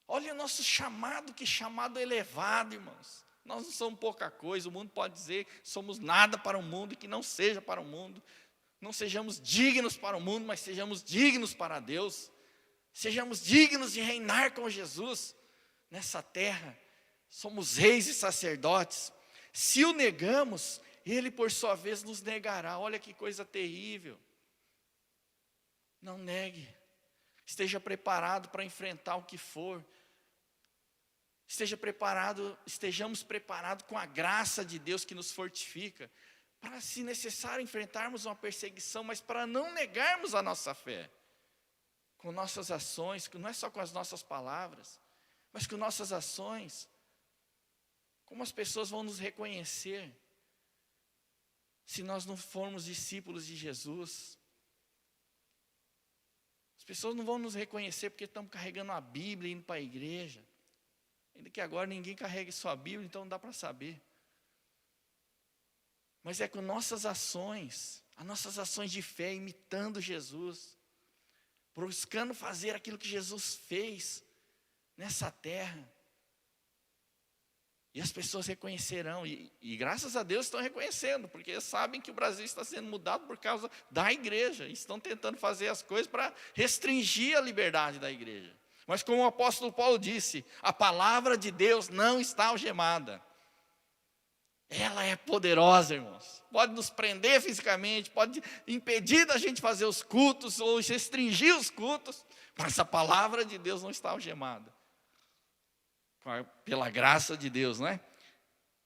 Olha o nosso chamado, que chamado elevado, irmãos. Nós não somos pouca coisa. O mundo pode dizer que somos nada para o mundo e que não seja para o mundo. Não sejamos dignos para o mundo, mas sejamos dignos para Deus. Sejamos dignos de reinar com Jesus nessa terra. Somos reis e sacerdotes. Se o negamos, Ele por sua vez nos negará. Olha que coisa terrível. Não negue. Esteja preparado para enfrentar o que for. Estejamos preparados com a graça de Deus que nos fortifica, para, se necessário, enfrentarmos uma perseguição, mas para não negarmos a nossa fé, com nossas ações, não é só com as nossas palavras, mas com nossas ações. Como as pessoas vão nos reconhecer, se nós não formos discípulos de Jesus? As pessoas não vão nos reconhecer porque estamos carregando a Bíblia e indo para a igreja. Ainda que agora ninguém carregue sua Bíblia, então não dá para saber. Mas é com nossas ações, as nossas ações de fé, imitando Jesus, buscando fazer aquilo que Jesus fez nessa terra. E as pessoas reconhecerão, e graças a Deus estão reconhecendo, porque sabem que o Brasil está sendo mudado por causa da igreja, e estão tentando fazer as coisas para restringir a liberdade da igreja. Mas como o apóstolo Paulo disse, a palavra de Deus não está algemada. Ela é poderosa, irmãos. Pode nos prender fisicamente, pode impedir da gente fazer os cultos, ou restringir os cultos, mas a palavra de Deus não está algemada. Pela graça de Deus, não é?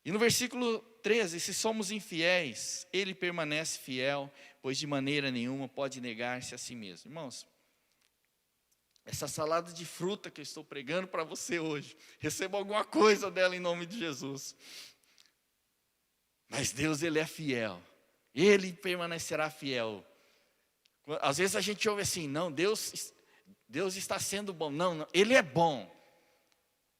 E no versículo 13, se somos infiéis, Ele permanece fiel, pois de maneira nenhuma pode negar-se a si mesmo. Irmãos, essa salada de fruta que eu estou pregando para você hoje, receba alguma coisa dela em nome de Jesus. Mas Deus, Ele é fiel. Ele permanecerá fiel. Às vezes a gente ouve assim, não, Deus está sendo bom. Não, Ele é bom.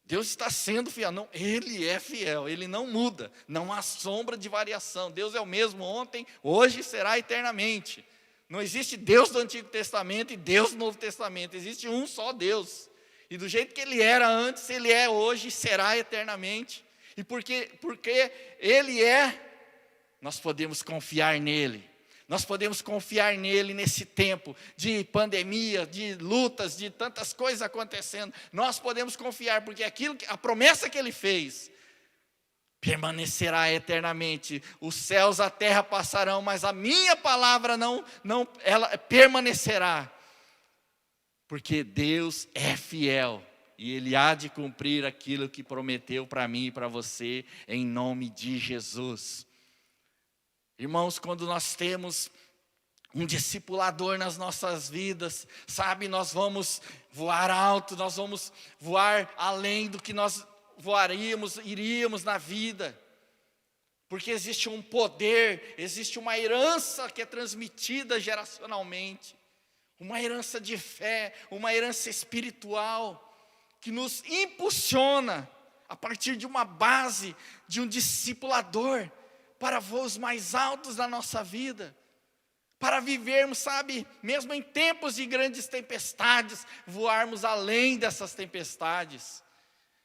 Deus está sendo fiel. Não, Ele é fiel, Ele não muda. Não há sombra de variação. Deus é o mesmo ontem, hoje e será eternamente. Não existe Deus do Antigo Testamento e Deus do Novo Testamento. Existe um só Deus. E do jeito que Ele era antes, Ele é hoje e será eternamente. E porque Ele é, nós podemos confiar nele. Nós podemos confiar nele nesse tempo de pandemia, de lutas, de tantas coisas acontecendo. Nós podemos confiar, porque a promessa que Ele fez permanecerá eternamente. Os céus, a terra passarão, mas a minha palavra ela permanecerá. Porque Deus é fiel e Ele há de cumprir aquilo que prometeu para mim e para você, em nome de Jesus. Irmãos, quando nós temos um discipulador nas nossas vidas, sabe, nós vamos voar alto, nós vamos voar além do que nós iríamos na vida, porque existe um poder, existe uma herança que é transmitida geracionalmente, uma herança de fé, uma herança espiritual, que nos impulsiona a partir de uma base, de um discipulador, para voos mais altos da nossa vida, para vivermos, sabe, mesmo em tempos de grandes tempestades, voarmos além dessas tempestades.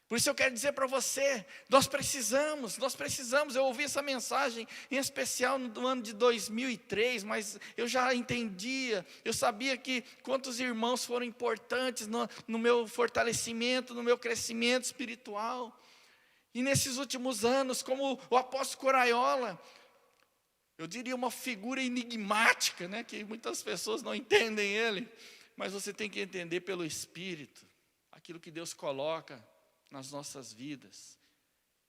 Por isso eu quero dizer para você, nós precisamos, eu ouvi essa mensagem, em especial no ano de 2003, mas eu já entendia, eu sabia que quantos irmãos foram importantes no meu fortalecimento, no meu crescimento espiritual. E nesses últimos anos, como o apóstolo Coraiola, eu diria uma figura enigmática, né, que muitas pessoas não entendem ele, mas você tem que entender pelo Espírito, aquilo que Deus coloca nas nossas vidas,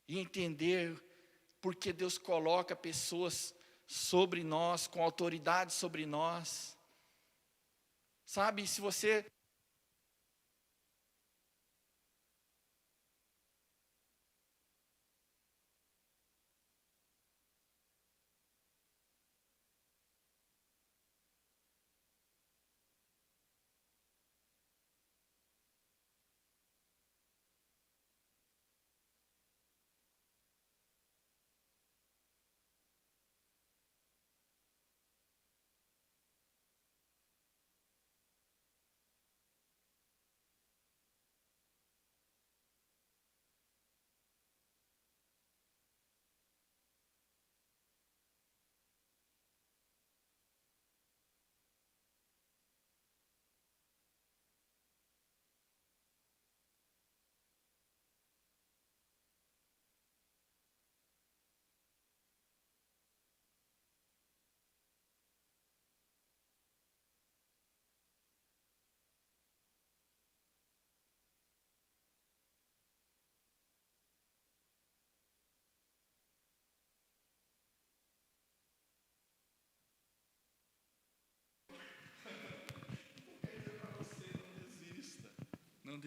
e entender porque Deus coloca pessoas sobre nós, com autoridade sobre nós. Sabe, se você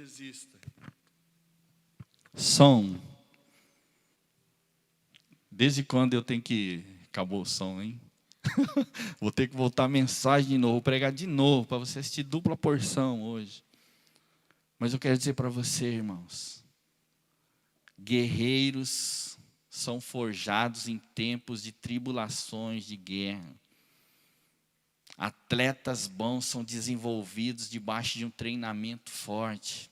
desista. Som. Desde quando eu tenho que... Acabou o som, hein? Vou ter que voltar a mensagem de novo, pregar de novo, para você assistir dupla porção hoje. Mas eu quero dizer para você, irmãos, guerreiros são forjados em tempos de tribulações, de guerra. Atletas bons são desenvolvidos debaixo de um treinamento forte.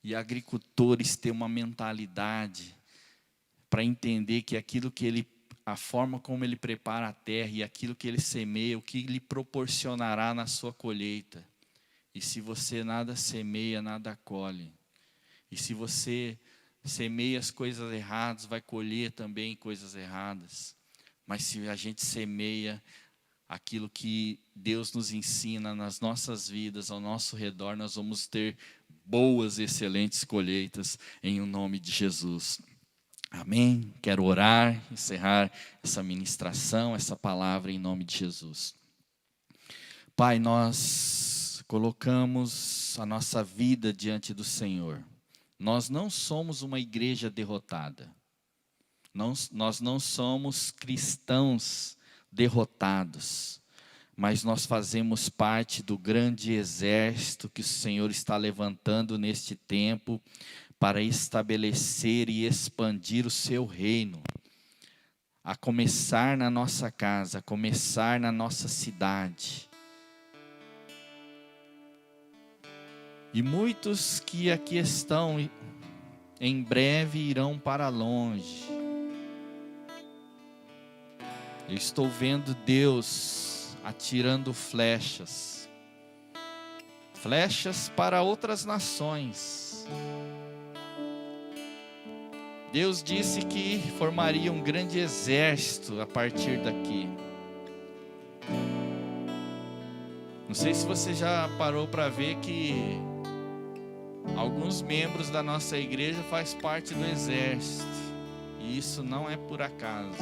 E agricultores têm uma mentalidade para entender que a forma como ele prepara a terra e aquilo que ele semeia, o que lhe proporcionará na sua colheita. E se você nada semeia, nada colhe. E se você semeia as coisas erradas, vai colher também coisas erradas. Mas se a gente semeia aquilo que Deus nos ensina nas nossas vidas, ao nosso redor, nós vamos ter boas, excelentes colheitas em o nome de Jesus. Amém? Quero orar, encerrar essa ministração, essa palavra em nome de Jesus. Pai, nós colocamos a nossa vida diante do Senhor. Nós não somos uma igreja derrotada. Nós não somos cristãos derrotados. Mas nós fazemos parte do grande exército que o Senhor está levantando neste tempo para estabelecer e expandir o seu reino, a começar na nossa casa, a começar na nossa cidade. E muitos que aqui estão, em breve irão para longe. Eu estou vendo Deus atirando flechas para outras nações. Deus disse que formaria um grande exército a partir daqui. Não sei se você já parou para ver que alguns membros da nossa igreja fazem parte do exército. E isso não é por acaso.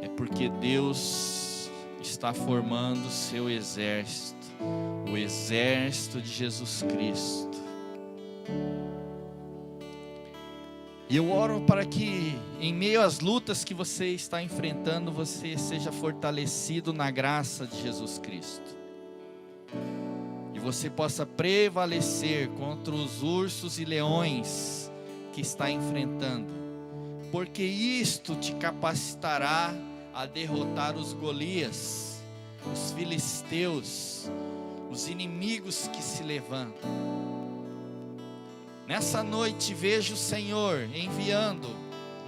É porque Deus está formando o seu exército. O exército de Jesus Cristo. E eu oro para que, em meio às lutas que você está enfrentando, você seja fortalecido na graça de Jesus Cristo. E você possa prevalecer contra os ursos e leões que está enfrentando. Porque isto te capacitará a derrotar os Golias, os filisteus, os inimigos que se levantam. Nessa noite vejo o Senhor enviando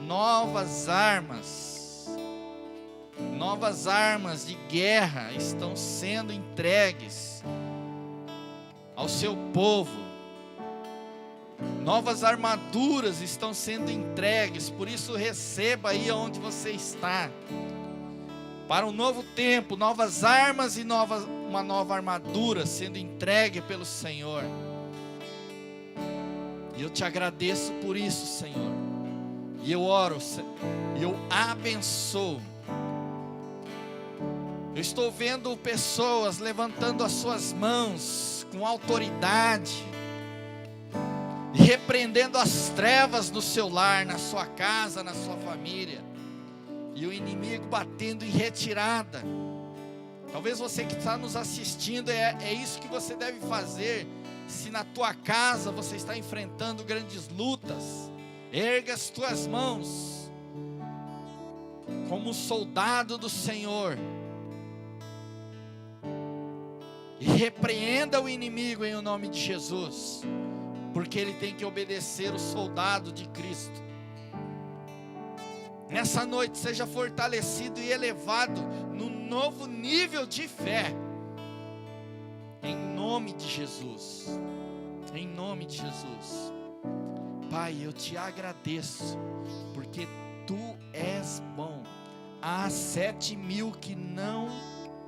novas armas de guerra estão sendo entregues ao seu povo. Novas armaduras estão sendo entregues, por isso receba aí onde você está. Para um novo tempo, novas armas e uma nova armadura sendo entregue pelo Senhor. E eu te agradeço por isso, Senhor. E eu oro, e eu abençoo. Eu estou vendo pessoas levantando as suas mãos com autoridade e repreendendo as trevas no seu lar, na sua casa, na sua família. E o inimigo batendo em retirada. Talvez você que está nos assistindo, é isso que você deve fazer. Se na tua casa você está enfrentando grandes lutas, erga as tuas mãos como soldado do Senhor e repreenda o inimigo em o nome de Jesus, porque ele tem que obedecer o soldado de Cristo. Nessa noite seja fortalecido e elevado num novo nível de fé. Em nome de Jesus. Em nome de Jesus. Pai, eu te agradeço, porque Tu és bom. Há 7.000 que não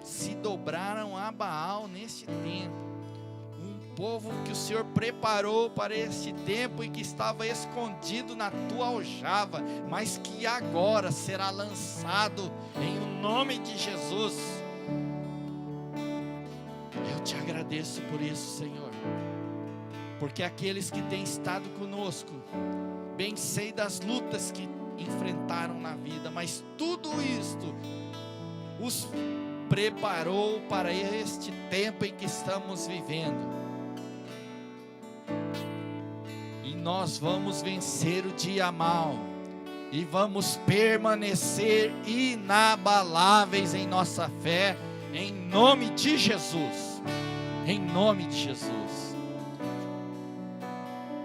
se dobraram a Baal neste tempo. Um povo que o Senhor preparou para este tempo e que estava escondido na Tua aljava, mas que agora será lançado em o nome de Jesus. Eu te agradeço. agradeço por isso, Senhor, porque aqueles que têm estado conosco, bem sei das lutas que enfrentaram na vida, mas tudo isto os preparou para este tempo em que estamos vivendo, e nós vamos vencer o dia mau, e vamos permanecer inabaláveis em nossa fé, em nome de Jesus, em nome de Jesus.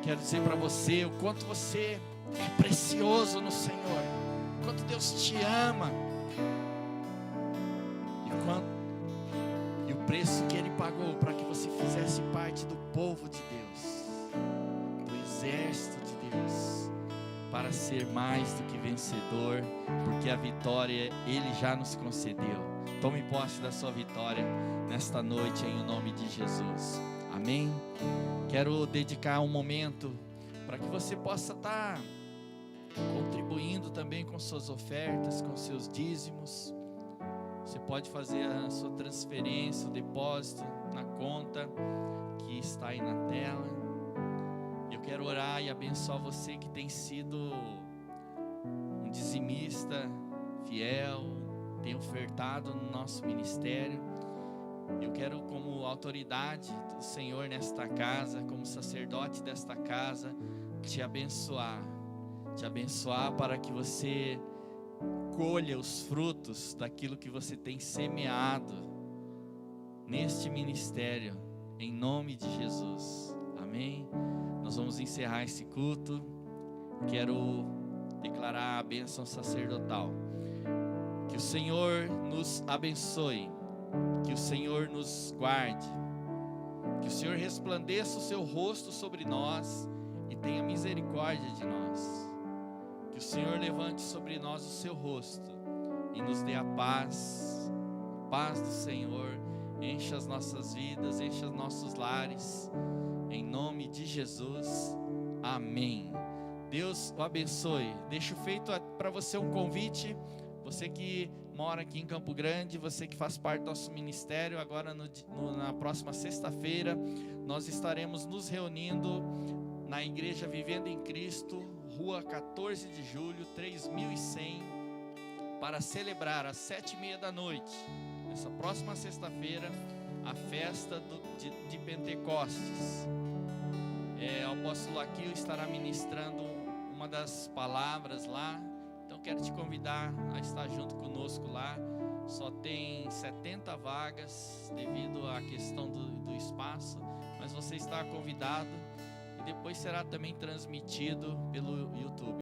Quero dizer para você o quanto você é precioso no Senhor, quanto Deus te ama, e o preço que Ele pagou para que você fizesse parte do povo de Deus, do exército de Deus, para ser mais do que vencedor, porque a vitória Ele já nos concedeu. Tome posse da sua vitória nesta noite em nome de Jesus, amém? Quero dedicar um momento para que você possa estar contribuindo também com suas ofertas, com seus dízimos. Você pode fazer a sua transferência, o depósito na conta que está aí na tela. Eu quero orar e abençoar você que tem sido um dizimista fiel, tem ofertado no nosso ministério. Eu quero, como autoridade do Senhor nesta casa, como sacerdote desta casa, te abençoar para que você colha os frutos daquilo que você tem semeado neste ministério, em nome de Jesus, amém? Nós vamos encerrar esse culto. Quero declarar a bênção sacerdotal. Que o Senhor nos abençoe, que o Senhor nos guarde, que o Senhor resplandeça o seu rosto sobre nós e tenha misericórdia de nós. Que o Senhor levante sobre nós o seu rosto e nos dê a paz do Senhor, encha as nossas vidas, encha os nossos lares, em nome de Jesus, amém. Deus o abençoe. Deixo feito para você um convite, você que mora aqui em Campo Grande, você que faz parte do nosso ministério, agora na próxima sexta-feira, nós estaremos nos reunindo na Igreja Vivendo em Cristo, Rua 14 de Julho, 3100, para celebrar às 7h30 da noite, nessa próxima sexta-feira, a festa de Pentecostes. O apóstolo Aquil estará ministrando uma das palavras lá, então quero te convidar a estar junto conosco lá. Só tem 70 vagas devido à questão do espaço, mas você está convidado, e depois será também transmitido pelo YouTube.